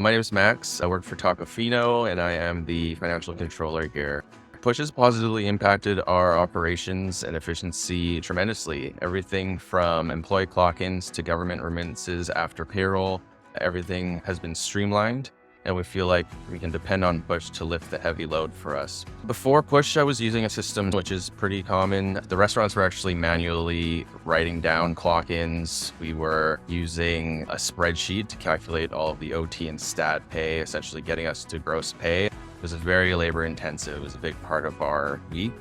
My name is Max. I work for Tacofino and I am the financial controller here. Push has positively impacted our operations and efficiency tremendously. Everything from employee clock-ins to government remittances after payroll, everything has been streamlined, and we feel like we can depend on Push to lift the heavy load for us. Before Push, I was using a system which is pretty common. The restaurants were actually manually writing down clock-ins. We were using a spreadsheet to calculate all of the OT and stat pay, essentially getting us to gross pay. It was very labor intensive. It was a big part of our week,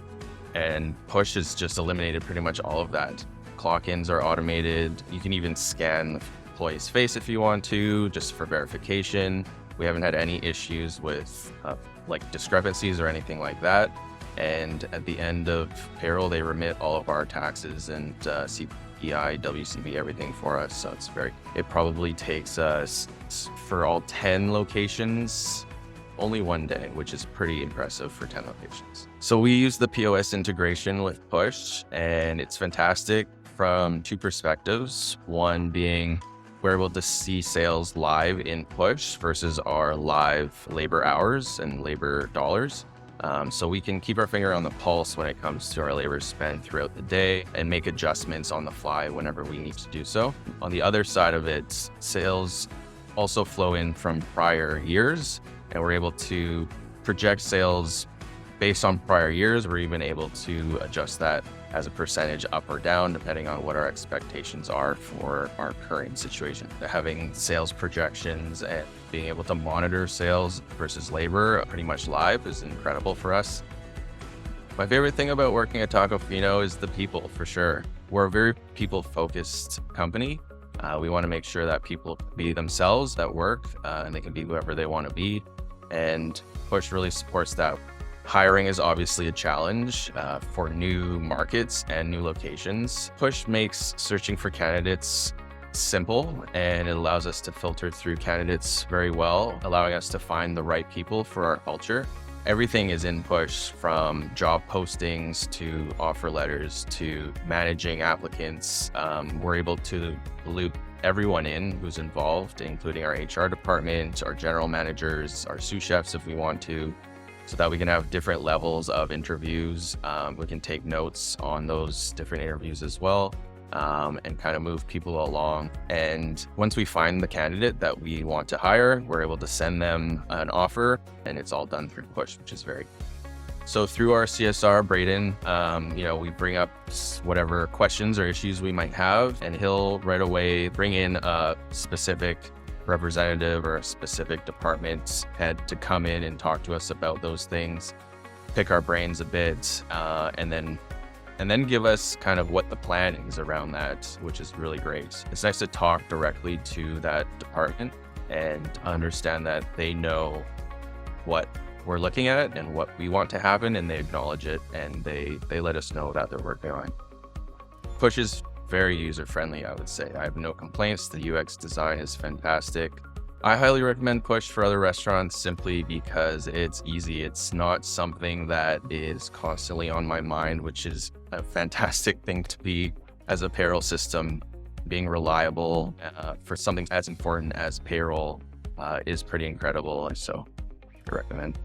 and Push has just eliminated pretty much all of that. Clock-ins are automated. You can even scan the employee's face if you want to, just for verification. We haven't had any issues with like discrepancies or anything like that. And at the end of payroll, they remit all of our taxes and CPI, WCB, everything for us. So it probably takes us, for all 10 locations, only one day, which is pretty impressive for 10 locations. So we use the POS integration with Push, and it's fantastic from two perspectives. One being, we're able to see sales live in Push versus our live labor hours and labor dollars. So we can keep our finger on the pulse when it comes to our labor spend throughout the day and make adjustments on the fly whenever we need to do so. On the other side of it, sales also flow in from prior years, and we're able to project sales based on prior years. We're even able to adjust that as a percentage up or down, depending on what our expectations are for our current situation. Having sales projections and being able to monitor sales versus labor pretty much live is incredible for us. My favorite thing about working at Tacofino is the people, for sure. We're a very people-focused company. We want to make sure that people can be themselves at work, and they can be whoever they want to be. And Push really supports that. Hiring is obviously a challenge for new markets and new locations. Push makes searching for candidates simple, and it allows us to filter through candidates very well, allowing us to find the right people for our culture. Everything is in Push, from job postings to offer letters to managing applicants. We're able to loop everyone in who's involved, including our HR department, our general managers, our sous chefs if we want to, so that we can have different levels of interviews. We can take notes on those different interviews as well, and kind of move people along. And once we find the candidate that we want to hire, we're able to send them an offer, and it's all done through Push, which is very cool. So through our CSR, Braden, we bring up whatever questions or issues we might have, and he'll right away bring in a specific representative or a specific department head to come in and talk to us about those things, pick our brains a bit, and then give us kind of what the plan is around that, which is really great. It's nice to talk directly to that department and understand that they know what we're looking at and what we want to happen, and they acknowledge it, and they let us know that they're working on it. Push is very user-friendly, I would say. I have no complaints. The UX design is fantastic. I highly recommend Push for other restaurants simply because it's easy. It's not something that is constantly on my mind, which is a fantastic thing to be as a payroll system. Being reliable for something as important as payroll is pretty incredible. So I recommend.